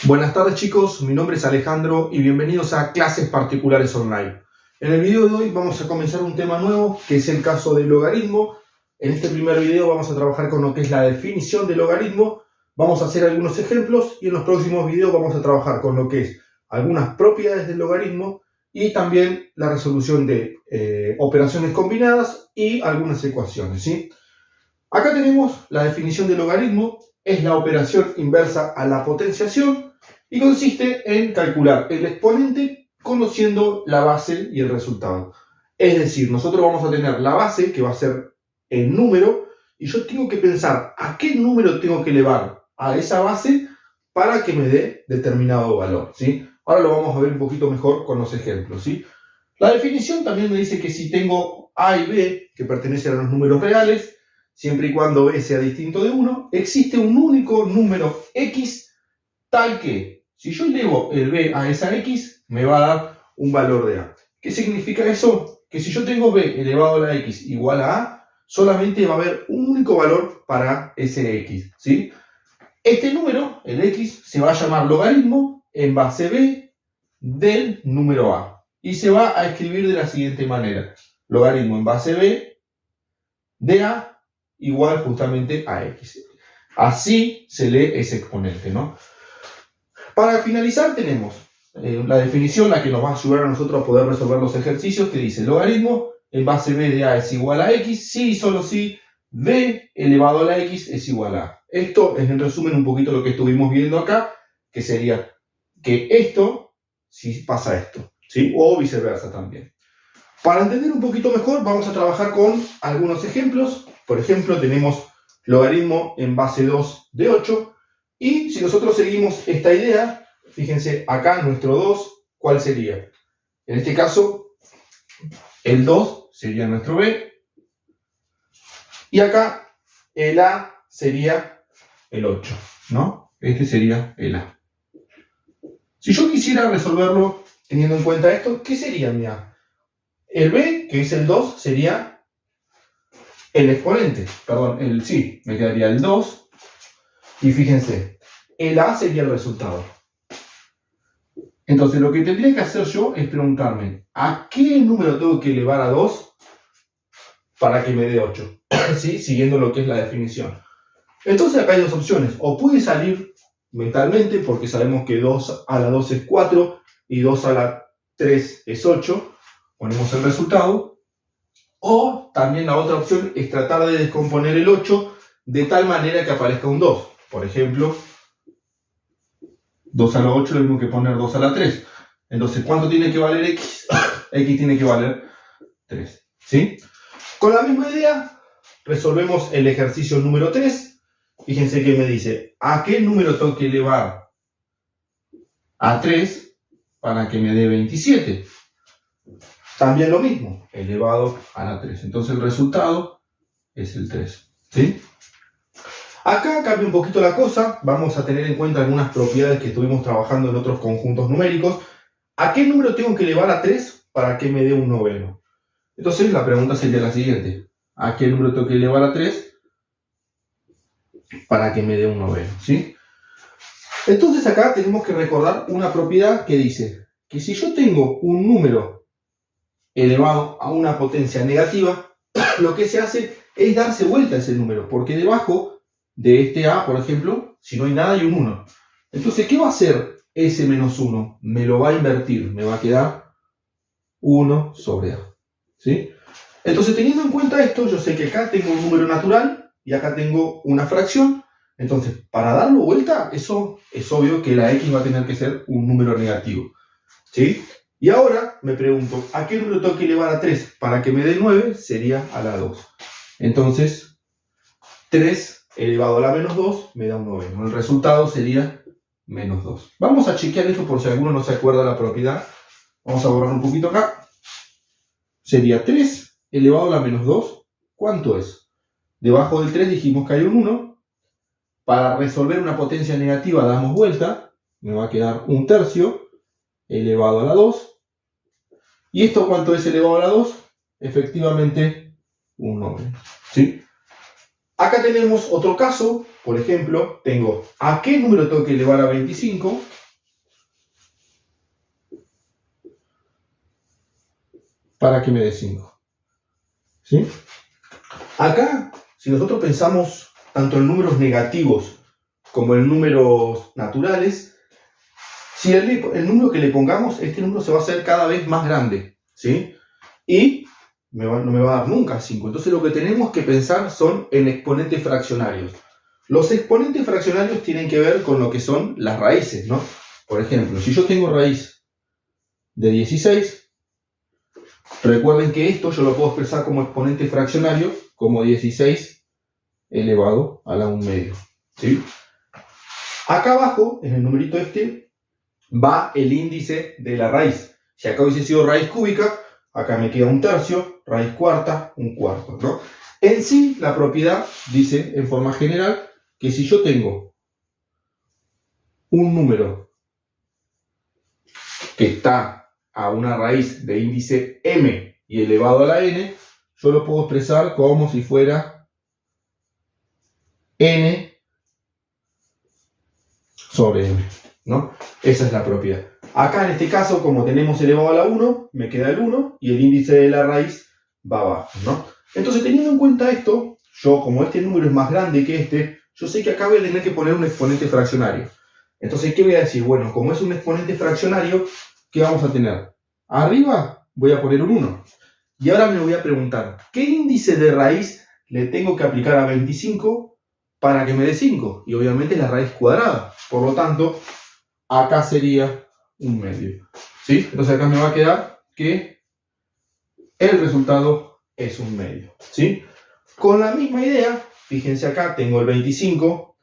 Buenas tardes chicos, mi nombre es Alejandro y bienvenidos a Clases Particulares Online. En el video de hoy vamos a comenzar un tema nuevo que es el caso del logaritmo. En este primer video vamos a trabajar con lo que es la definición del logaritmo, vamos a hacer algunos ejemplos y en los próximos videos vamos a trabajar con lo que es algunas propiedades del logaritmo y también la resolución de operaciones combinadas y algunas ecuaciones, ¿sí? Acá tenemos la definición del logaritmo, es la operación inversa a la potenciación y consiste en calcular el exponente conociendo la base y el resultado. Es decir, nosotros vamos a tener la base, que va a ser el número, y yo tengo que pensar a qué número tengo que elevar a esa base para que me dé determinado valor, ¿sí? Ahora lo vamos a ver un poquito mejor con los ejemplos, ¿sí? La definición también me dice que si tengo A y B, que pertenecen a los números reales, siempre y cuando B sea distinto de 1, existe un único número X tal que, si yo elevo el B a esa X, me va a dar un valor de A. ¿Qué significa eso? Que si yo tengo B elevado a la X igual a A, solamente va a haber un único valor para ese X, ¿sí? Este número, el X, se va a llamar logaritmo en base B del número A. Y se va a escribir de la siguiente manera. Logaritmo en base B de A igual justamente a X. Así se lee ese exponente, ¿no? Para finalizar tenemos la definición, la que nos va a ayudar a nosotros a poder resolver los ejercicios, que dice logaritmo en base B de A es igual a X, si y solo si B elevado a la X es igual a A. Esto es en resumen un poquito lo que estuvimos viendo acá, que sería que esto, si pasa esto, ¿sí? O viceversa también. Para entender un poquito mejor vamos a trabajar con algunos ejemplos. Por ejemplo, tenemos logaritmo en base 2 de 8. Y si nosotros seguimos esta idea, fíjense, acá nuestro 2, ¿cuál sería? En este caso, el 2 sería nuestro B. Y acá el A sería el 8, ¿no? Este sería el A. Si yo quisiera resolverlo teniendo en cuenta esto, ¿qué sería mi A? El B, que es el 2, sería el exponente, perdón, me quedaría el 2, y fíjense, el A sería el resultado. Entonces lo que tendría que hacer yo es preguntarme, ¿a qué número tengo que elevar a 2 para que me dé 8? ¿Sí? Siguiendo lo que es la definición. Entonces acá hay dos opciones, o puede salir mentalmente, porque sabemos que 2 a la 2 es 4, y 2 a la 3 es 8, ponemos el resultado. O también la otra opción es tratar de descomponer el 8 de tal manera que aparezca un 2. Por ejemplo, 2 a la 8 es lo mismo que poner 2 a la 3. Entonces, ¿cuánto tiene que valer X? X tiene que valer 3. ¿Sí? Con la misma idea, resolvemos el ejercicio número 3. Fíjense que me dice, ¿a qué número tengo que elevar a 3 para que me dé 27? También lo mismo, elevado a la 3. Entonces el resultado es el 3. ¿Sí? Acá cambia un poquito la cosa. Vamos a tener en cuenta algunas propiedades que estuvimos trabajando en otros conjuntos numéricos. ¿A qué número tengo que elevar a 3 para que me dé un noveno? Entonces la pregunta sería la siguiente. ¿A qué número tengo que elevar a 3 para que me dé un noveno? ¿Sí? Entonces acá tenemos que recordar una propiedad que dice que si yo tengo un número elevado a una potencia negativa, lo que se hace es darse vuelta a ese número, porque debajo de este A, por ejemplo, si no hay nada, hay un 1. Entonces, ¿qué va a hacer ese menos 1? Me lo va a invertir, me va a quedar 1 sobre A. ¿Sí? Entonces, teniendo en cuenta esto, yo sé que acá tengo un número natural y acá tengo una fracción. Entonces, para darlo vuelta, eso es obvio que la X va a tener que ser un número negativo. ¿Sí? Y ahora me pregunto, ¿a qué número tengo que elevar a 3 para que me dé 9? Sería a la 2. Entonces, 3 elevado a la menos 2 me da un noveno. El resultado sería menos 2. Vamos a chequear esto por si alguno no se acuerda de la propiedad. Vamos a borrar un poquito acá. Sería 3 elevado a la menos 2. ¿Cuánto es? Debajo del 3 dijimos que hay un 1. Para resolver una potencia negativa damos vuelta. Me va a quedar un tercio elevado a la 2. ¿Y esto cuánto es elevado a la 2? Efectivamente, un noveno. ¿Sí? Acá tenemos otro caso, por ejemplo, tengo ¿a qué número tengo que elevar a 25? Para que me dé 5. ¿Sí? Acá, si nosotros pensamos tanto en números negativos como en números naturales, si el número que le pongamos, este número se va a hacer cada vez más grande, ¿sí? Y no me va a dar nunca 5. Entonces lo que tenemos que pensar son en exponentes fraccionarios. Los exponentes fraccionarios tienen que ver con lo que son las raíces, ¿no? Por ejemplo, si yo tengo raíz de 16, recuerden que esto yo lo puedo expresar como exponente fraccionario, como 16 elevado a la 1 medio, ¿sí? Acá abajo, en el numerito este, va el índice de la raíz. Si acá hubiese sido raíz cúbica, acá me queda 1/3, raíz cuarta, 1/4, ¿no? En sí, la propiedad dice, en forma general, que si yo tengo un número que está a una raíz de índice m y elevado a la n, yo lo puedo expresar como si fuera n sobre m, ¿no? Esa es la propiedad. Acá en este caso, como tenemos elevado a la 1, me queda el 1 y el índice de la raíz va abajo, ¿no? Entonces, teniendo en cuenta esto, yo como este número es más grande que este, yo sé que acá voy a tener que poner un exponente fraccionario. Entonces, ¿qué voy a decir? Bueno, como es un exponente fraccionario, ¿qué vamos a tener? Arriba voy a poner un 1. Y ahora me voy a preguntar, ¿qué índice de raíz le tengo que aplicar a 25 para que me dé 5? Y obviamente la raíz cuadrada. Por lo tanto, acá sería 1 medio. ¿Sí? Entonces acá me va a quedar que el resultado es 1 medio. ¿Sí? Con la misma idea, fíjense acá, tengo el 25.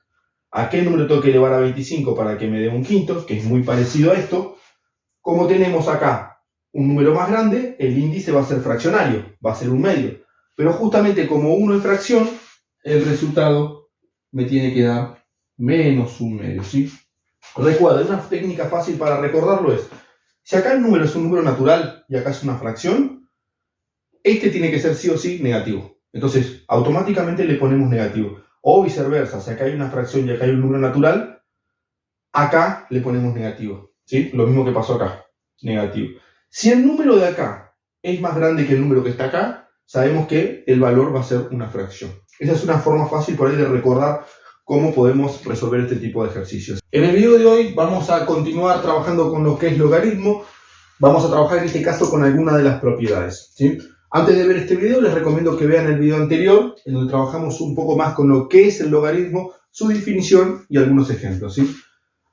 ¿A qué número tengo que elevar a 25 para que me dé 1/5? Que es muy parecido a esto. Como tenemos acá un número más grande, el índice va a ser fraccionario, va a ser 1 medio. Pero justamente como 1 es fracción, el resultado me tiene que dar menos 1 medio, ¿sí? Recuerden, una técnica fácil para recordarlo es, si acá el número es un número natural y acá es una fracción, este tiene que ser sí o sí negativo. Entonces, automáticamente le ponemos negativo. O viceversa, si acá hay una fracción y acá hay un número natural, acá le ponemos negativo, ¿sí? Lo mismo que pasó acá, negativo. Si el número de acá es más grande que el número que está acá, sabemos que el valor va a ser una fracción. Esa es una forma fácil por ahí de recordar cómo podemos resolver este tipo de ejercicios. En el video de hoy vamos a continuar trabajando con lo que es logaritmo. Vamos a trabajar en este caso con alguna de las propiedades, ¿sí? Antes de ver este video les recomiendo que vean el video anterior, en donde trabajamos un poco más con lo que es el logaritmo, su definición y algunos ejemplos, ¿sí?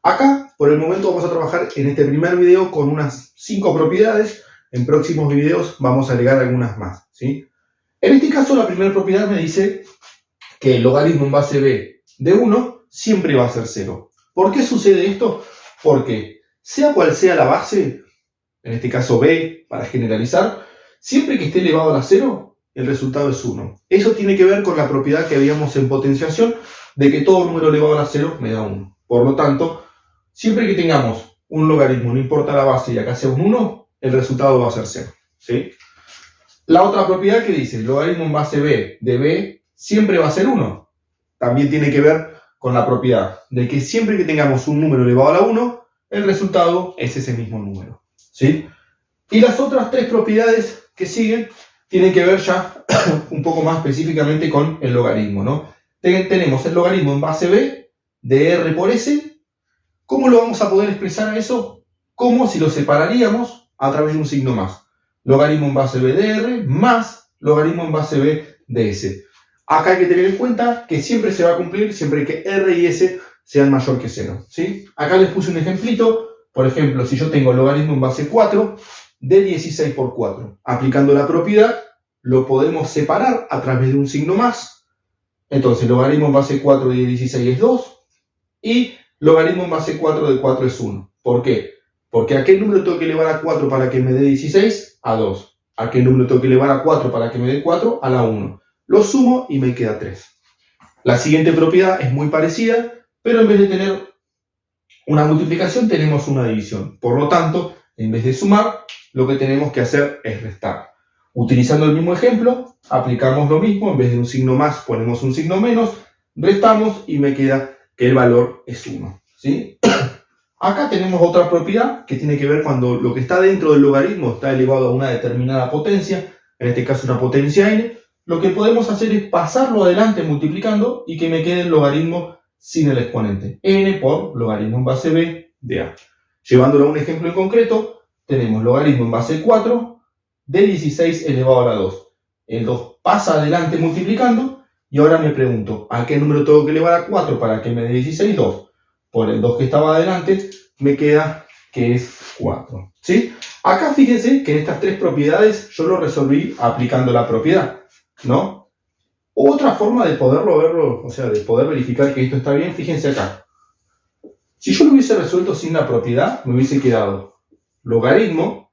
Acá, por el momento, vamos a trabajar en este primer video con unas 5 propiedades. En próximos videos vamos a agregar algunas más, ¿sí? En este caso, la primera propiedad me dice que el logaritmo en base b de 1 siempre va a ser 0. ¿Por qué sucede esto? Porque, sea cual sea la base, en este caso b, para generalizar, siempre que esté elevado a la 0, el resultado es 1. Eso tiene que ver con la propiedad que habíamos en potenciación, de que todo número elevado a la 0 me da 1. Por lo tanto, siempre que tengamos un logaritmo, no importa la base, y acá sea un 1, el resultado va a ser 0, ¿sí? La otra propiedad que dice, el logaritmo en base b de b siempre va a ser 1. También tiene que ver con la propiedad de que siempre que tengamos un número elevado a la 1, el resultado es ese mismo número, ¿sí? Y las otras 3 propiedades que siguen tienen que ver ya un poco más específicamente con el logaritmo, ¿no? Tenemos el logaritmo en base b de r por s. ¿Cómo lo vamos a poder expresar a eso? Como si lo separaríamos a través de un signo más. Logaritmo en base b de r más logaritmo en base b de s. Acá hay que tener en cuenta que siempre se va a cumplir siempre que r y s sean mayor que 0, ¿sí? Acá les puse un ejemplito. Por ejemplo, si yo tengo logaritmo en base 4 de 16 por 4. Aplicando la propiedad, lo podemos separar a través de un signo más. Entonces, logaritmo en base 4 de 16 es 2. Y logaritmo en base 4 de 4 es 1. ¿Por qué? Porque ¿a qué número tengo que elevar a 4 para que me dé 16? A 2. ¿A qué número tengo que elevar a 4 para que me dé 4? A la 1. Lo sumo y me queda 3. La siguiente propiedad es muy parecida, pero en vez de tener una multiplicación tenemos una división. Por lo tanto, en vez de sumar, lo que tenemos que hacer es restar. Utilizando el mismo ejemplo, aplicamos lo mismo, en vez de un signo más ponemos un signo menos, restamos y me queda que el valor es 1, ¿sí? Acá tenemos otra propiedad que tiene que ver cuando lo que está dentro del logaritmo está elevado a una determinada potencia, en este caso una potencia n, lo que podemos hacer es pasarlo adelante multiplicando y que me quede el logaritmo sin el exponente, n por logaritmo en base b de a. Llevándolo a un ejemplo en concreto, tenemos logaritmo en base 4 de 16 elevado a la 2. El 2 pasa adelante multiplicando y ahora me pregunto, ¿a qué número tengo que elevar a 4 para que me dé 16? 2. Por el 2 que estaba adelante me queda que es 4, ¿sí? Acá fíjense que en estas tres propiedades yo lo resolví aplicando la propiedad, ¿no? Otra forma de poderlo verlo, o sea, de poder verificar que esto está bien, fíjense acá. Si yo lo hubiese resuelto sin la propiedad, me hubiese quedado logaritmo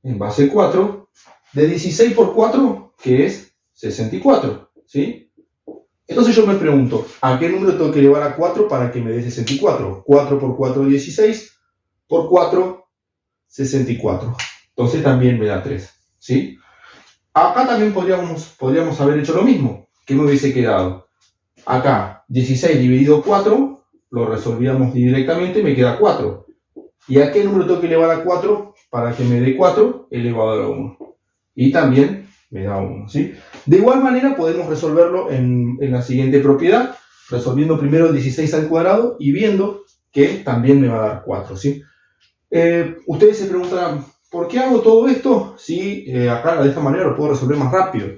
en base 4 de 16 por 4, que es 64, ¿sí? Entonces yo me pregunto, ¿a qué número tengo que elevar a 4 para que me dé 64? 4 por 4, 16, por 4, 64. Entonces también me da 3, ¿sí? Acá también podríamos haber hecho lo mismo. ¿Qué me hubiese quedado? Acá, 16 dividido 4, lo resolvíamos directamente, me queda 4. ¿Y a qué número tengo que elevar a 4 para que me dé 4 elevado a la 1? Y también me da 1, ¿sí? De igual manera podemos resolverlo en la siguiente propiedad, resolviendo primero el 16 al cuadrado y viendo que también me va a dar 4, ¿sí? Ustedes se preguntarán, ¿por qué hago todo esto si acá de esta manera lo puedo resolver más rápido?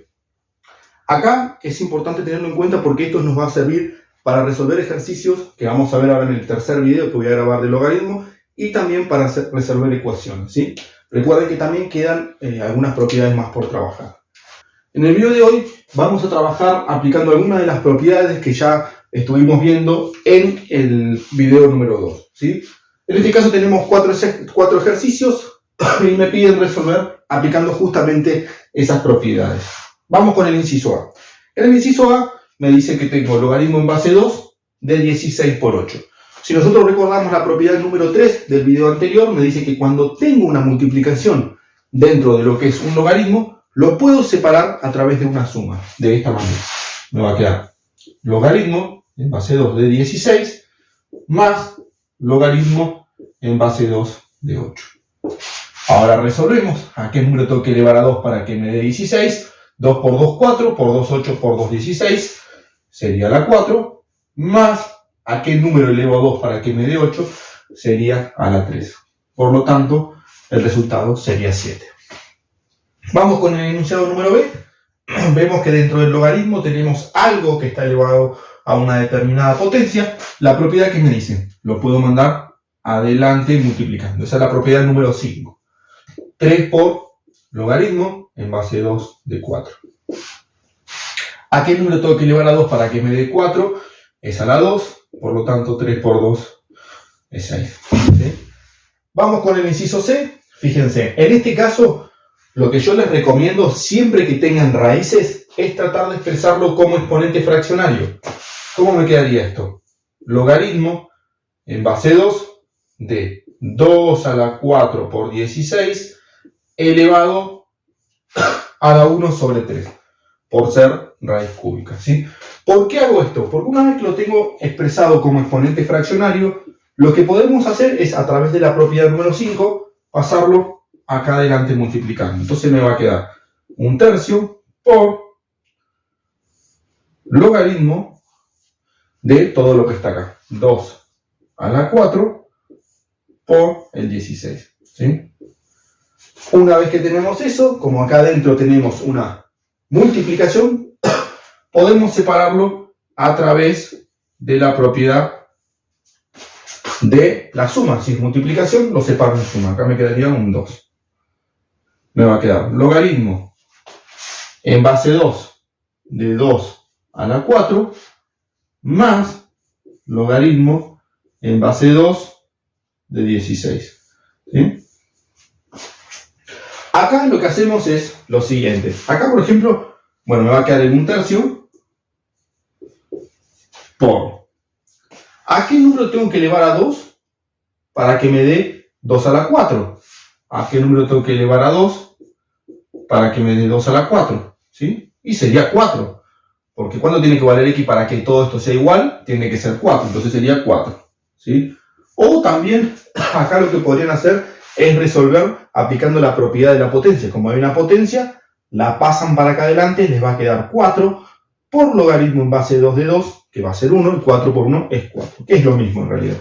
Acá es importante tenerlo en cuenta porque esto nos va a servir para resolver ejercicios que vamos a ver ahora en el tercer video que voy a grabar de logaritmo y también para resolver ecuaciones, ¿sí? Recuerden que también quedan algunas propiedades más por trabajar. En el video de hoy vamos a trabajar aplicando algunas de las propiedades que ya estuvimos viendo en el video número 2, ¿sí? En este caso tenemos cuatro ejercicios y me piden resolver aplicando justamente esas propiedades. Vamos con el inciso A. En el inciso A me dice que tengo logaritmo en base 2 de 16 por 8. Si nosotros recordamos la propiedad número 3 del video anterior, me dice que cuando tengo una multiplicación dentro de lo que es un logaritmo, lo puedo separar a través de una suma, de esta manera. Me va a quedar logaritmo en base 2 de 16 más logaritmo en base 2 de 8. Ahora resolvemos. ¿A qué número tengo que elevar a 2 para que me dé 16? 2 por 2, 4, por 2, 8, por 2, 16. Sería la 4, más ¿a qué número elevo a 2 para que me dé 8? Sería a la 3. Por lo tanto, el resultado sería 7. Vamos con el enunciado número B. Vemos que dentro del logaritmo tenemos algo que está elevado a una determinada potencia. La propiedad que me dice, lo puedo mandar adelante multiplicando. Esa es la propiedad número 5. 3 por logaritmo en base 2 de 4. ¿A qué número tengo que elevar a 2 para que me dé 4? Es a la 2. Por lo tanto, 3 por 2 es 6. ¿Sí? Vamos con el inciso C. Fíjense, en este caso, lo que yo les recomiendo siempre que tengan raíces es tratar de expresarlo como exponente fraccionario. ¿Cómo me quedaría esto? Logaritmo en base 2 de 2 a la 4 por 16 elevado a la 1 sobre 3, por ser raíz cúbica, ¿sí? ¿Por qué hago esto? Porque una vez que lo tengo expresado como exponente fraccionario, lo que podemos hacer es, a través de la propiedad número 5, pasarlo acá adelante multiplicando. Entonces me va a quedar 1/3 por logaritmo de todo lo que está acá. 2 a la 4 por el 16, ¿sí? Una vez que tenemos eso, como acá adentro tenemos una multiplicación, podemos separarlo a través de la propiedad de la suma. Si es multiplicación, lo separo en suma. Acá me quedaría un 2. Me va a quedar logaritmo en base 2 de 2 a la 4 más logaritmo en base 2 de 16. ¿Sí? Acá lo que hacemos es lo siguiente. Acá, por ejemplo, bueno, me va a quedar en 1/3 por... ¿A qué número tengo que elevar a 2 para que me dé 2 a la 4? ¿A qué número tengo que elevar a 2 para que me dé 2 a la 4, ¿sí? Y sería 4, porque ¿cuánto tiene que valer x para que todo esto sea igual? Tiene que ser 4, entonces sería 4, ¿sí? O también, acá lo que podrían hacer es resolver aplicando la propiedad de la potencia. Como hay una potencia, la pasan para acá adelante, les va a quedar 4 por logaritmo en base 2 de 2, que va a ser 1, y 4 por 1 es 4, que es lo mismo en realidad.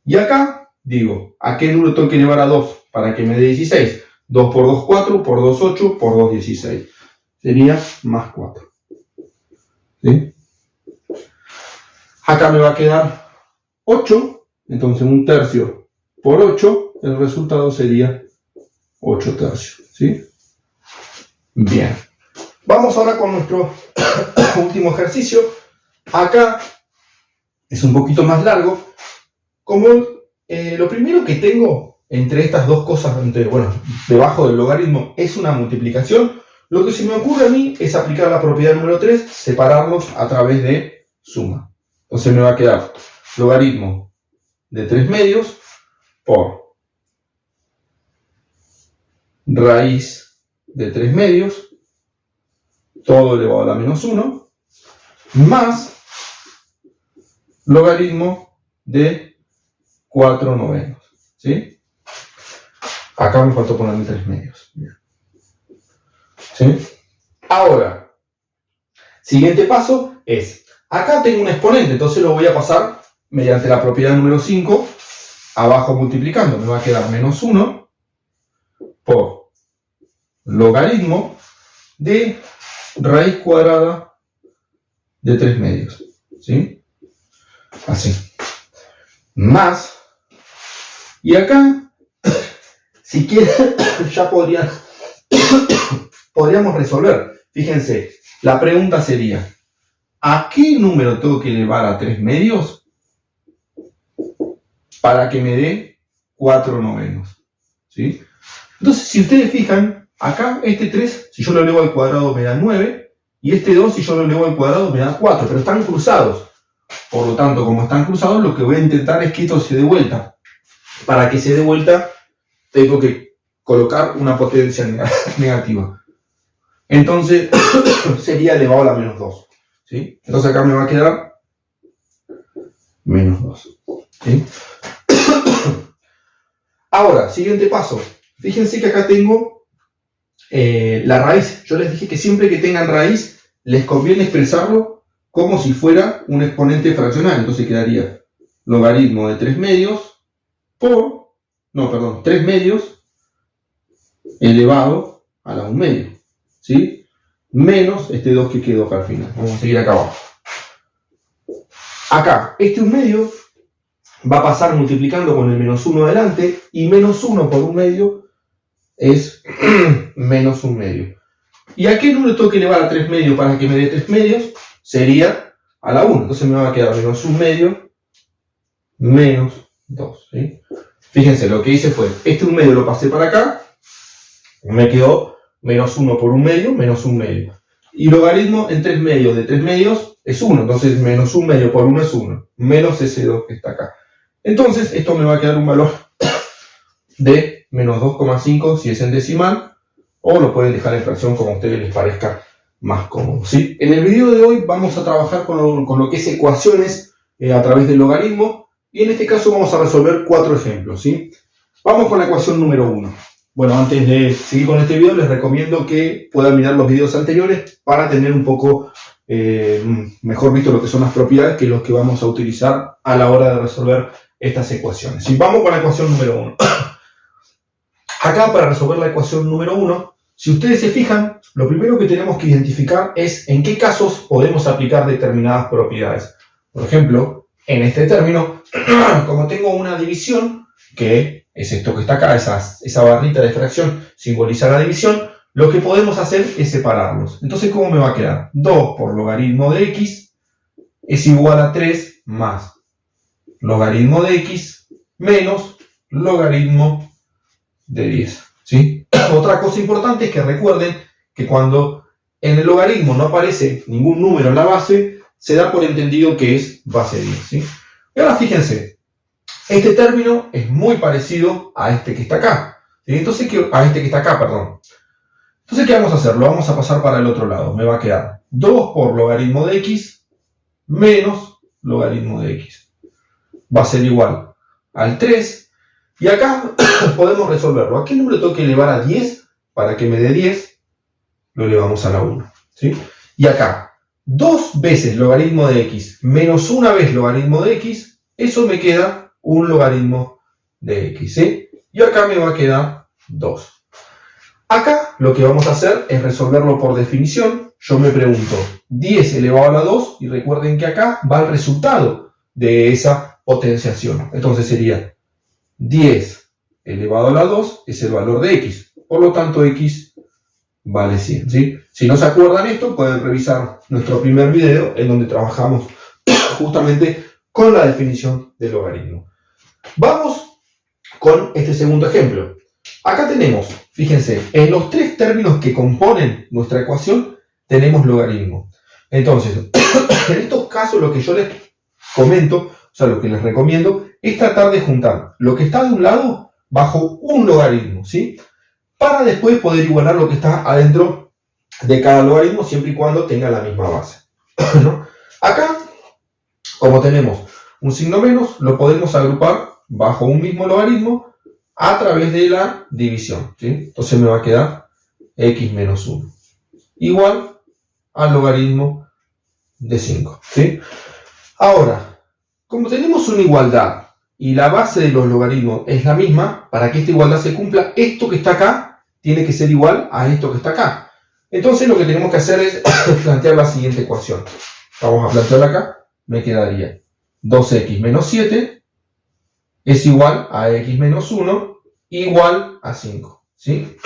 Y acá, digo, ¿a qué número tengo que elevar a 2 para que me dé 16? 2 por 2, 4, por 2, 8, por 2, 16. Sería más 4. ¿Sí? Acá me va a quedar 8, entonces 1/3 por 8, el resultado sería 8 tercios. ¿Sí? Bien. Vamos ahora con nuestro último ejercicio. Acá es un poquito más largo. Como lo primero que tengo entre estas dos cosas, debajo del logaritmo, es una multiplicación, lo que se me ocurre a mí es aplicar la propiedad número 3, separarlos a través de suma. Entonces me va a quedar logaritmo de 3 medios por raíz de 3 medios, todo elevado a la menos 1, más logaritmo de 4 novenos. ¿Sí? Acá me faltó ponerle 3 medios. ¿Sí? Ahora, siguiente paso es, acá tengo un exponente, entonces lo voy a pasar mediante la propiedad número 5, abajo multiplicando, me va a quedar menos 1 por logaritmo de raíz cuadrada de 3 medios. ¿Sí? Así. Más, y acá, si quieren, ya podríamos resolver. Fíjense, la pregunta sería, ¿a qué número tengo que elevar a 3 medios para que me dé 4 novenos? ¿Sí? Entonces, si ustedes fijan, acá este 3, si yo lo elevo al cuadrado me da 9, y este 2, si yo lo elevo al cuadrado me da 4, pero están cruzados. Por lo tanto, como están cruzados, lo que voy a intentar es que esto se dé vuelta. Para que se dé vuelta, tengo que colocar una potencia negativa. Entonces, sería elevado a la menos 2. ¿Sí? Entonces acá me va a quedar menos 2. ¿Sí? Ahora, siguiente paso. Fíjense que acá tengo la raíz. Yo les dije que siempre que tengan raíz, les conviene expresarlo como si fuera un exponente fraccional. Entonces quedaría logaritmo de 3 medios por, 3 medios elevado a la 1 medio. ¿Sí? Menos este 2 que quedó acá al final. Vamos a seguir acá abajo. Acá, este 1 medio va a pasar multiplicando con el menos 1 adelante, y menos 1 por 1 medio es menos 1 medio. ¿Y a qué número tengo que elevar a 3 medios para que me dé 3 medios? Sería a la 1. Entonces me va a quedar menos 1 medio menos 2. ¿Sí? Fíjense, lo que hice fue, este 1 medio lo pasé para acá, me quedó menos 1 por 1 medio, menos 1 medio. Y logaritmo en 3 medios de 3 medios es 1, entonces menos 1 medio por 1 es 1, menos ese 2 que está acá. Entonces esto me va a quedar un valor de menos 2,5 si es en decimal, o lo pueden dejar en fracción como a ustedes les parezca más cómodo. ¿Sí? En el video de hoy vamos a trabajar con lo que es ecuaciones a través del logaritmo, y en este caso vamos a resolver 4 ejemplos. ¿Sí? Vamos con la ecuación número 1. Bueno, antes de seguir con este video les recomiendo que puedan mirar los videos anteriores para tener un poco mejor visto lo que son las propiedades, que es lo que vamos a utilizar a la hora de resolver estas ecuaciones. ¿Sí? Vamos con la ecuación número 1. Acá, para resolver la ecuación número 1, si ustedes se fijan, lo primero que tenemos que identificar es en qué casos podemos aplicar determinadas propiedades. Por ejemplo, en este término, como tengo una división, que es esto que está acá, esa barrita de fracción simboliza la división, lo que podemos hacer es separarlos. Entonces, ¿cómo me va a quedar? 2 por logaritmo de x es igual a 3 más logaritmo de x menos logaritmo de 10. ¿Sí? Otra cosa importante es que recuerden que cuando en el logaritmo no aparece ningún número en la base, se da por entendido que es base 10. ¿Sí? Y ahora fíjense, este término es muy parecido a este que está acá. ¿Sí? Entonces, Entonces, ¿qué vamos a hacer? Lo vamos a pasar para el otro lado. Me va a quedar 2 por logaritmo de x menos logaritmo de x. Va a ser igual al 3. Y acá podemos resolverlo. ¿A qué número tengo que elevar a 10 para que me dé 10? Lo elevamos a la 1. ¿Sí? Y acá, 2 veces logaritmo de x menos 1 vez logaritmo de x, eso me queda un logaritmo de x. ¿Sí? Y acá me va a quedar 2. Acá lo que vamos a hacer es resolverlo por definición. Yo me pregunto 10 elevado a la 2 y recuerden que acá va el resultado de esa potenciación. Entonces sería 10 elevado a la 2 es el valor de x. Por lo tanto x vale 100. ¿Sí? Si no se acuerdan esto, pueden revisar nuestro primer video en donde trabajamos justamente con la definición del logaritmo. Vamos con este segundo ejemplo. Acá tenemos, fíjense, en los 3 términos que componen nuestra ecuación tenemos logaritmo. Entonces, en estos casos lo que yo les comento, o sea, lo que les recomiendo, es tratar de juntar lo que está de un lado bajo un logaritmo, ¿sí? Para después poder igualar lo que está adentro de cada logaritmo, siempre y cuando tenga la misma base, ¿no? Acá, como tenemos un signo menos, lo podemos agrupar bajo un mismo logaritmo a través de la división, ¿sí? Entonces me va a quedar x menos 1 igual al logaritmo de 5, ¿sí? Ahora, como tenemos una igualdad y la base de los logaritmos es la misma, para que esta igualdad se cumpla, esto que está acá tiene que ser igual a esto que está acá. Entonces lo que tenemos que hacer es plantear la siguiente ecuación. Vamos a plantearla acá. Me quedaría 2x menos 7 es igual a x menos 1 igual a 5, ¿sí?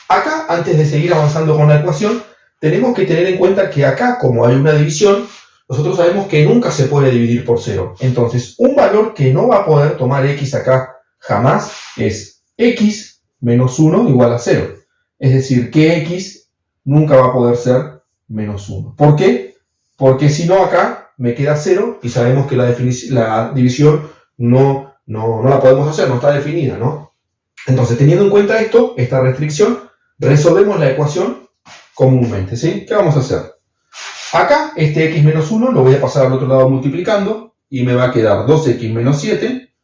Acá, antes de seguir avanzando con la ecuación, tenemos que tener en cuenta que acá, como hay una división, nosotros sabemos que nunca se puede dividir por 0. Entonces, un valor que no va a poder tomar x acá jamás es x menos 1 igual a 0. Es decir, que x nunca va a poder ser menos 1. ¿Por qué? Porque si no acá me queda 0 y sabemos que la división no la podemos hacer, no está definida, ¿no? Entonces, teniendo en cuenta esto, esta restricción, resolvemos la ecuación comúnmente, ¿sí? ¿Qué vamos a hacer? Acá, este x menos 1 lo voy a pasar al otro lado multiplicando y me va a quedar 2x menos 7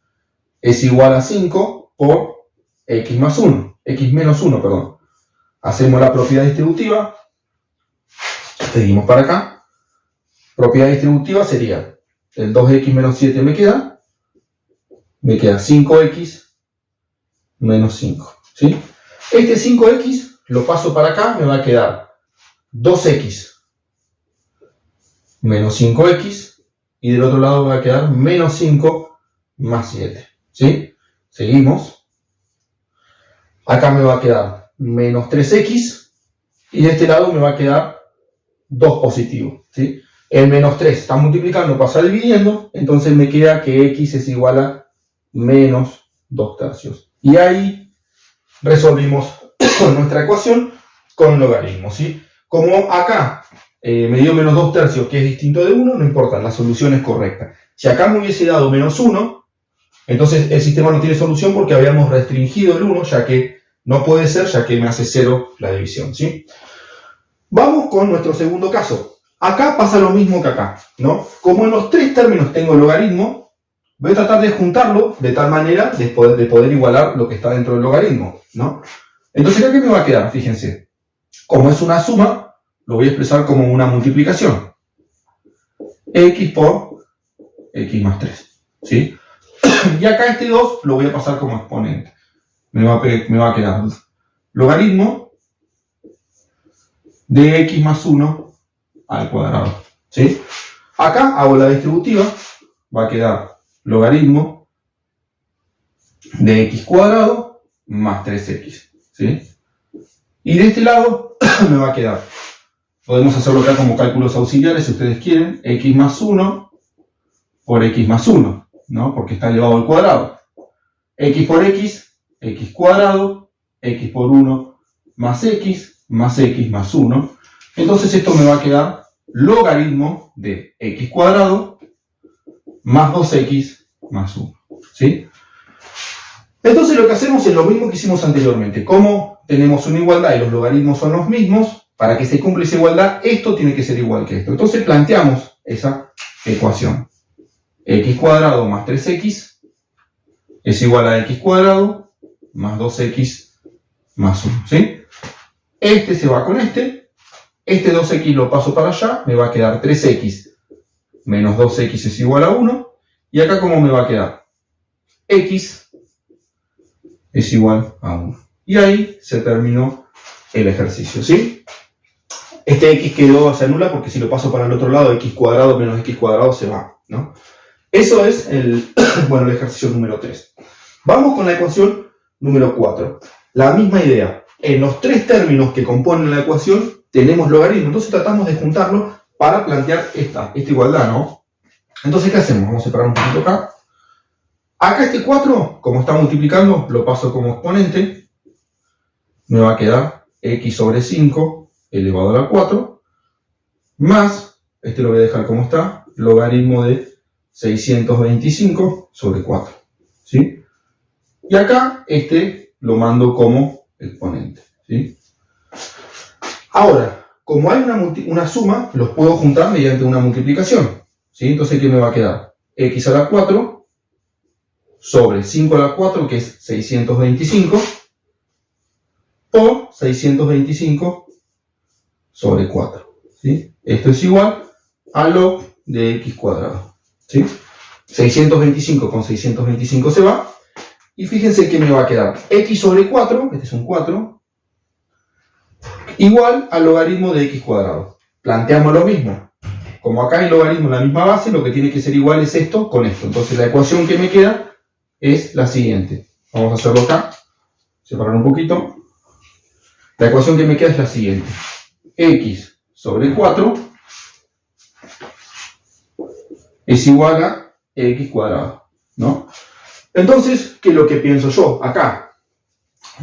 es igual a 5 por x más 1, x menos 1, perdón. Hacemos la propiedad distributiva, seguimos para acá. Propiedad distributiva sería el 2x menos 7 me queda 5x menos 5, ¿sí? Este 5x lo paso para acá, me va a quedar 2x menos 5x y del otro lado me va a quedar menos 5 más 7, ¿sí? Seguimos. Acá me va a quedar menos 3x y de este lado me va a quedar 2 positivo, ¿sí? El menos 3 está multiplicando, pasa dividiendo, entonces me queda que x es igual a menos 2 tercios. Y ahí resolvimos nuestra ecuación con logaritmos, ¿sí? Como acá me dio menos 2 tercios, que es distinto de 1, no importa, la solución es correcta. Si acá me hubiese dado menos 1, entonces el sistema no tiene solución porque habíamos restringido el 1, ya que no puede ser, ya que me hace 0 la división, ¿sí? Vamos con nuestro segundo caso. Acá pasa lo mismo que acá, ¿no? Como en los 3 términos tengo logaritmo, voy a tratar de juntarlo de tal manera de poder igualar lo que está dentro del logaritmo, ¿no? Entonces, ¿qué me va a quedar? Fíjense, como es una suma, lo voy a expresar como una multiplicación. X por x más 3, ¿sí? Y acá este 2 lo voy a pasar como exponente. Me va a quedar logaritmo de x más 1 al cuadrado, ¿sí? Acá hago la distributiva, va a quedar logaritmo de x cuadrado más 3x, ¿sí? Y de este lado me va a quedar, podemos hacerlo acá como cálculos auxiliares si ustedes quieren, x más 1 por x más 1, ¿no? Porque está elevado al cuadrado. X por x, x cuadrado, x por 1 más x más 1. Entonces esto me va a quedar logaritmo de x cuadrado más 2x más 1, ¿sí? Entonces lo que hacemos es lo mismo que hicimos anteriormente. Como tenemos una igualdad y los logaritmos son los mismos, para que se cumpla esa igualdad, esto tiene que ser igual que esto. Entonces planteamos esa ecuación. X cuadrado más 3x es igual a x cuadrado más 2x más 1. ¿Sí? Este se va con este 2x lo paso para allá, me va a quedar 3x menos 2x es igual a 1. Y acá, ¿cómo me va a quedar? X es igual a 1. Y ahí se terminó el ejercicio, ¿sí? Este x se anula porque si lo paso para el otro lado, x cuadrado menos x cuadrado se va, ¿no? Eso es el ejercicio número 3. Vamos con la ecuación número 4. La misma idea. En los tres términos que componen la ecuación tenemos logaritmo. Entonces tratamos de juntarlo para plantear esta igualdad, ¿no? Entonces, ¿qué hacemos? Vamos a separar un poquito acá. Acá este 4, como está multiplicando, lo paso como exponente. Me va a quedar x sobre 5 elevado a la 4. Más, este lo voy a dejar como está, logaritmo de 625 sobre 4. ¿Sí? Y acá este lo mando como exponente. ¿Sí? Ahora, como hay una suma, los puedo juntar mediante una multiplicación. ¿Sí? Entonces, ¿qué me va a quedar? X a la 4 sobre 5 a la 4, que es 625, por 625 sobre 4. ¿Sí? Esto es igual a log de x cuadrado. ¿Sí? 625 con 625 se va. Y fíjense que me va a quedar x sobre 4, este es un 4, igual al logaritmo de x cuadrado. Planteamos lo mismo. Como acá hay logaritmo en la misma base, lo que tiene que ser igual es esto con esto. Entonces la ecuación que me queda es la siguiente. Vamos a hacerlo acá. Separar un poquito. La ecuación que me queda es la siguiente. X sobre 4 es igual a x cuadrado, ¿no? Entonces, ¿qué es lo que pienso yo? Acá,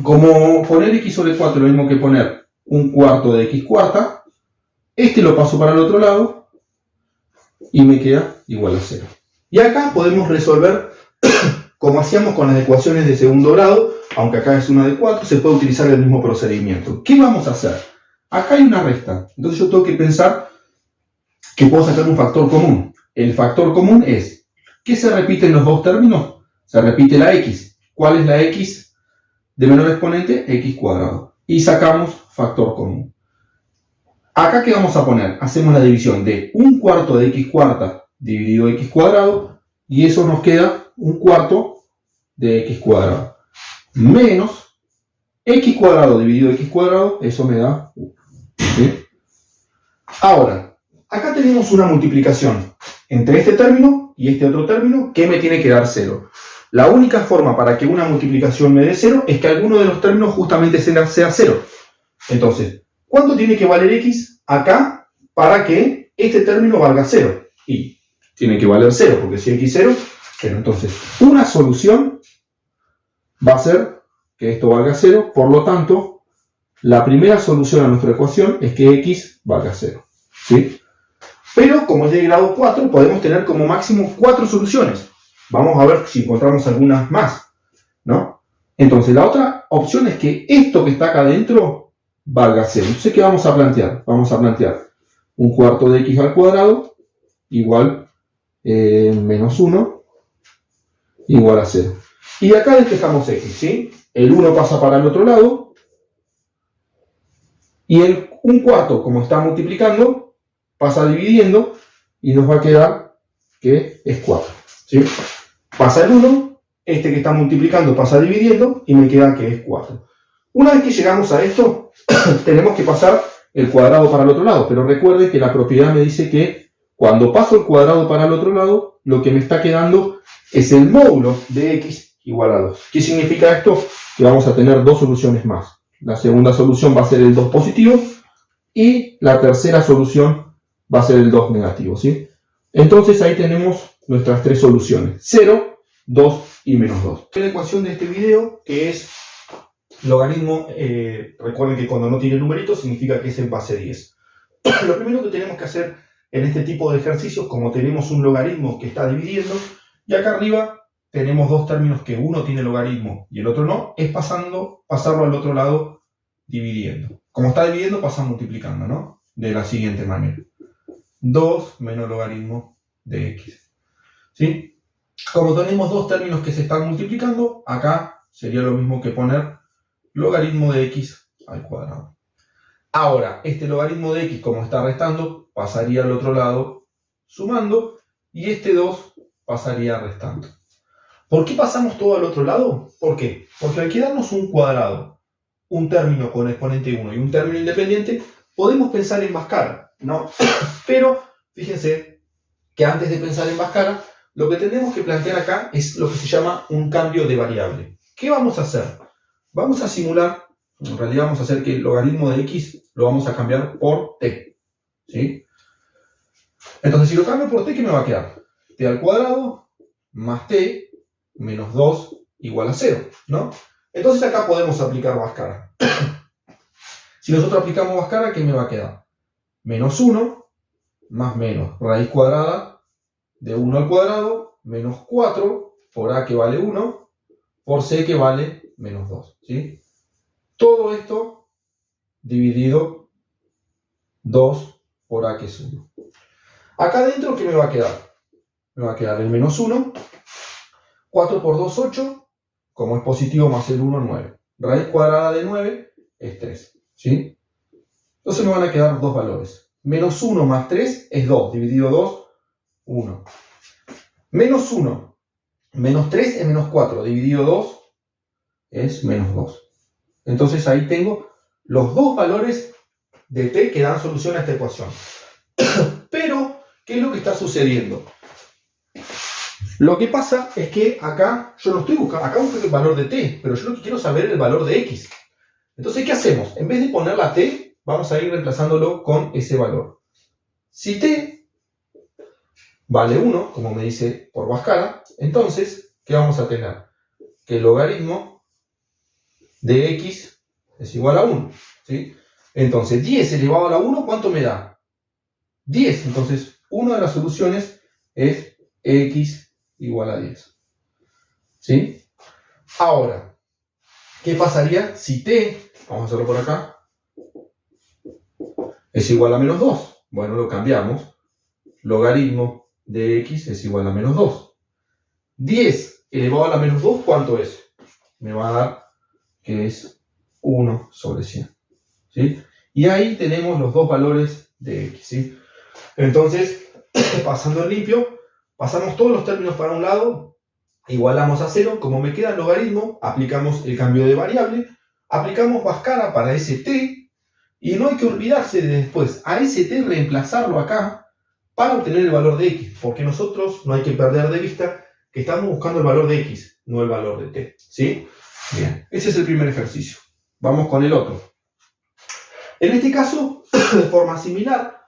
como poner x sobre 4 es lo mismo que poner un cuarto de x cuarta, este lo paso para el otro lado y me queda igual a 0. Y acá podemos resolver como hacíamos con las ecuaciones de segundo grado, aunque acá es una de 4, se puede utilizar el mismo procedimiento. ¿Qué vamos a hacer? Acá hay una resta, entonces yo tengo que pensar que puedo sacar un factor común. El factor común es, ¿qué se repite en los dos términos? Se repite la x. ¿Cuál es la x de menor exponente? X cuadrado. Y sacamos factor común. Acá, ¿qué vamos a poner? Hacemos la división de un cuarto de x cuarta dividido x cuadrado, y eso nos queda un cuarto de x cuadrado. Menos x cuadrado dividido x cuadrado, eso me da 1. ¿Sí? Ahora, acá tenemos una multiplicación entre este término y este otro término que me tiene que dar 0. La única forma para que una multiplicación me dé 0 es que alguno de los términos justamente sea 0. Entonces, ¿cuánto tiene que valer x acá para que este término valga 0? Y tiene que valer 0, porque si x 0, pero entonces una solución va a ser que esto valga 0, por lo tanto, la primera solución a nuestra ecuación es que x valga 0. ¿Sí? Pero como es de grado 4, podemos tener como máximo 4 soluciones. Vamos a ver si encontramos algunas más, ¿no? Entonces, la otra opción es que esto que está acá adentro valga 0. Entonces, ¿qué vamos a plantear? Vamos a plantear un cuarto de x al cuadrado igual menos 1 igual a 0. Y acá despejamos x, ¿sí? El 1 pasa para el otro lado. Y un cuarto, como está multiplicando, pasa dividiendo y nos va a quedar que es 4. ¿Sí? Pasa el 1, este que está multiplicando pasa dividiendo y me queda que es 4. Una vez que llegamos a esto, tenemos que pasar el cuadrado para el otro lado. Pero recuerden que la propiedad me dice que cuando paso el cuadrado para el otro lado, lo que me está quedando es el módulo de x igual a 2. ¿Qué significa esto? Que vamos a tener dos soluciones más. La segunda solución va a ser el 2 positivo y la tercera solución va a ser el 2 negativo, ¿sí? Entonces ahí tenemos nuestras tres soluciones: 0, 2 y menos 2. La ecuación de este video, que es logaritmo, recuerden que cuando no tiene numeritos significa que es en base 10. Lo primero que tenemos que hacer en este tipo de ejercicios, como tenemos un logaritmo que está dividiendo, y acá arriba tenemos dos términos que uno tiene logaritmo y el otro no, es pasarlo al otro lado dividiendo. Como está dividiendo, pasa multiplicando, ¿no? De la siguiente manera. 2 menos logaritmo de x. ¿Sí? Como tenemos dos términos que se están multiplicando, acá sería lo mismo que poner logaritmo de x al cuadrado. Ahora, este logaritmo de x, como está restando, pasaría al otro lado sumando, y este 2 pasaría restando. ¿Por qué pasamos todo al otro lado? ¿Por qué? Porque al quedarnos un cuadrado, un término con exponente 1 y un término independiente, podemos pensar en Bhaskara, ¿no? Pero fíjense que antes de pensar en Bhaskara, lo que tenemos que plantear acá es lo que se llama un cambio de variable. ¿Qué vamos a hacer? Vamos a simular, en realidad vamos a hacer que el logaritmo de x lo vamos a cambiar por t, ¿sí? Entonces, si lo cambio por t, ¿qué me va a quedar? T al cuadrado más t menos 2 igual a 0, ¿no? Entonces acá podemos aplicar Bhaskara. Si nosotros aplicamos Bhaskara, ¿qué me va a quedar? Menos 1 más menos raíz cuadrada de 1 al cuadrado menos 4 por a que vale 1 por c que vale menos 2, ¿sí? Todo esto dividido 2 por a que es 1. Acá adentro, ¿qué me va a quedar? Me va a quedar el menos 1, 4 por 2, 8, como es positivo más el 1, 9. Raíz cuadrada de 9 es 3, ¿sí? Entonces me van a quedar dos valores. Menos 1 más 3 es 2, dividido 2, 1. Menos 1 menos 3 es menos 4, dividido 2 es menos 2. Entonces ahí tengo los dos valores de t que dan solución a esta ecuación. Pero, ¿qué es lo que está sucediendo? Lo que pasa es que acá yo no estoy buscando, acá busco el valor de t, pero yo lo que quiero saber es el valor de x. Entonces, ¿qué hacemos? En vez de poner la t, vamos a ir reemplazándolo con ese valor. Si t vale 1, como me dice por Bhaskara, entonces, ¿qué vamos a tener? Que el logaritmo de x es igual a 1, ¿sí? Entonces, 10 elevado a la 1, ¿cuánto me da? 10. Entonces, una de las soluciones es x igual a 10. ¿Sí? Ahora, ¿qué pasaría si t, vamos a hacerlo por acá, es igual a menos 2? Bueno, lo cambiamos. Logaritmo de x es igual a menos 2. 10 elevado a la menos 2, ¿cuánto es? Me va a dar que es 1 sobre 100. ¿Sí? Y ahí tenemos los dos valores de x. ¿Sí? Entonces, pasando en limpio, pasamos todos los términos para un lado, igualamos a 0, como me queda el logaritmo, aplicamos el cambio de variable, aplicamos Bhaskara para ese t, y no hay que olvidarse de después a ese t reemplazarlo acá para obtener el valor de x, porque nosotros no hay que perder de vista que estamos buscando el valor de x, no el valor de t. ¿Sí? Bien, ese es el primer ejercicio. Vamos con el otro. En este caso, de forma similar,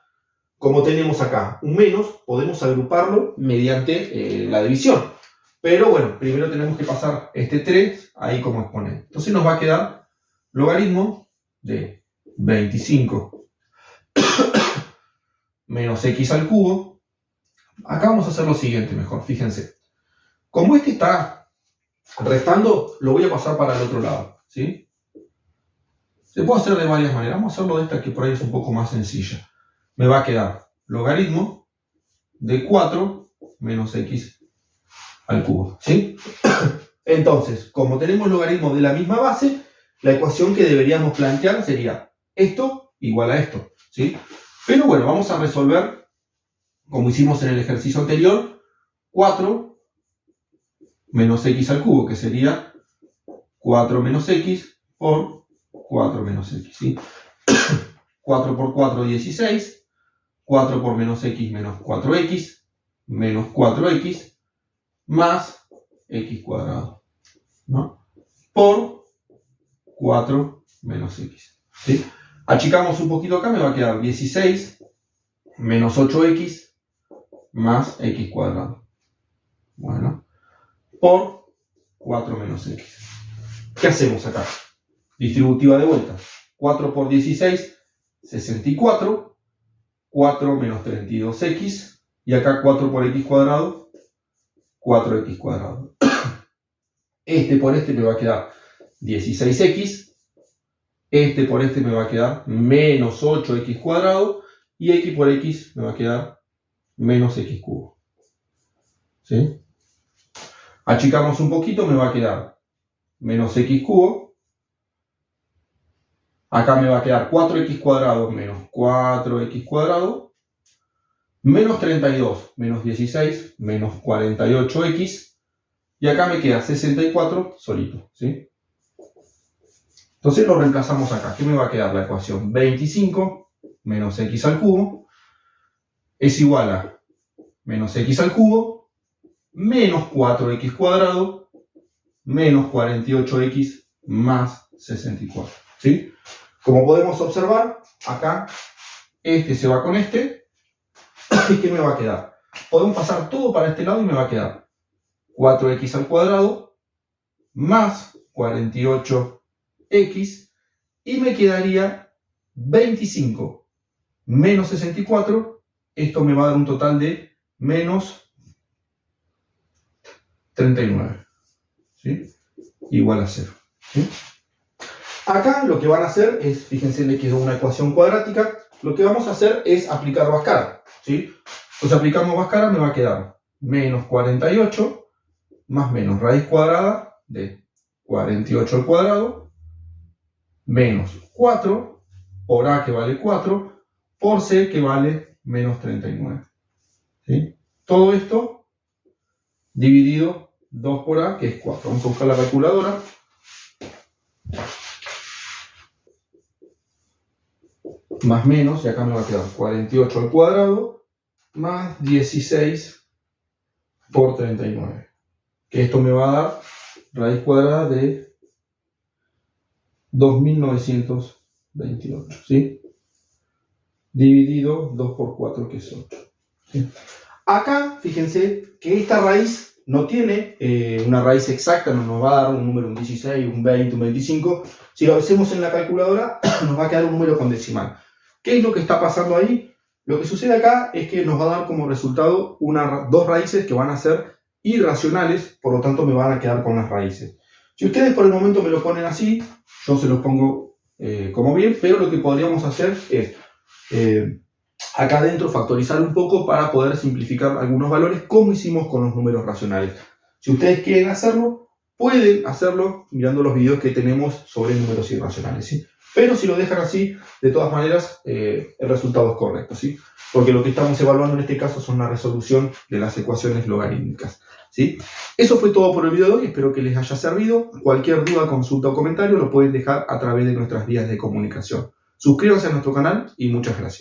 como tenemos acá un menos, podemos agruparlo mediante la división. Pero bueno, primero tenemos que pasar este 3 ahí como exponente. Entonces nos va a quedar logaritmo de 25 menos x al cubo. Acá vamos a hacer lo siguiente mejor, fíjense. Como este está restando, lo voy a pasar para el otro lado, ¿sí? Se puede hacer de varias maneras. Vamos a hacerlo de esta que por ahí es un poco más sencilla. Me va a quedar logaritmo de 4 menos x al cubo, ¿sí? Entonces, como tenemos logaritmos de la misma base, la ecuación que deberíamos plantear sería esto igual a esto, ¿sí? Pero bueno, vamos a resolver, como hicimos en el ejercicio anterior, 4 menos x al cubo, que sería 4 menos x por 4 menos x, ¿sí? 4 por 4, 16. 4 por menos x menos 4x, menos 4x, más x cuadrado, ¿no? Por 4 menos x. ¿Sí? Achicamos un poquito acá, me va a quedar 16 menos 8x más x cuadrado. Bueno, por 4 menos x. ¿Qué hacemos acá? Distributiva de vuelta. 4 por 16, 64. 4 menos 32x, y acá 4 por x cuadrado, 4x cuadrado. Este por este me va a quedar 16x. Este por este me va a quedar menos 8x cuadrado. Y x por x me va a quedar menos x cubo. ¿Sí? Achicamos un poquito, me va a quedar menos x cubo. Acá me va a quedar 4x cuadrado menos 4x cuadrado. Menos 32 menos 16 menos 48x. Y acá me queda 64 solito. ¿Sí? Entonces lo reemplazamos acá. ¿Qué me va a quedar? La ecuación 25 menos x al cubo es igual a menos x al cubo menos 4x cuadrado menos 48x más 64. ¿Sí? Como podemos observar, acá este se va con este. ¿Y qué me va a quedar? Podemos pasar todo para este lado y me va a quedar 4x al cuadrado más 48x y me quedaría 25 menos 64. Esto me va a dar un total de menos 39. ¿Sí? Igual a 0. ¿Sí? Acá lo que van a hacer es, fíjense, le quedó una ecuación cuadrática. Lo que vamos a hacer es aplicar Bhaskara. ¿Sí? Pues aplicamos Bhaskara, me va a quedar menos 48 más menos raíz cuadrada de 48 al cuadrado menos 4 por a que vale 4 por c que vale menos 39. ¿Sí? Todo esto dividido 2 por a, que es 4. Vamos a buscar la calculadora. Más menos, y acá me va a quedar 48 al cuadrado más 16 por 39. Que esto me va a dar raíz cuadrada de 2928. ¿Sí? Dividido 2 por 4, que es 8. ¿Sí? Acá, fíjense que esta raíz no tiene una raíz exacta, no nos va a dar un número, un 16, un 20, un 25. Si lo hacemos en la calculadora, nos va a quedar un número con decimal. ¿Qué es lo que está pasando ahí? Lo que sucede acá es que nos va a dar como resultado dos raíces que van a ser irracionales, por lo tanto me van a quedar con las raíces. Si ustedes por el momento me lo ponen así, yo se los pongo como bien, pero lo que podríamos hacer es acá adentro factorizar un poco para poder simplificar algunos valores como hicimos con los números racionales. Si ustedes quieren hacerlo, pueden hacerlo mirando los videos que tenemos sobre números irracionales, ¿sí? Pero si lo dejan así, de todas maneras, el resultado es correcto, ¿sí? Porque lo que estamos evaluando en este caso son la resolución de las ecuaciones logarítmicas, ¿sí? Eso fue todo por el video de hoy, espero que les haya servido. Cualquier duda, consulta o comentario lo pueden dejar a través de nuestras vías de comunicación. Suscríbanse a nuestro canal y muchas gracias.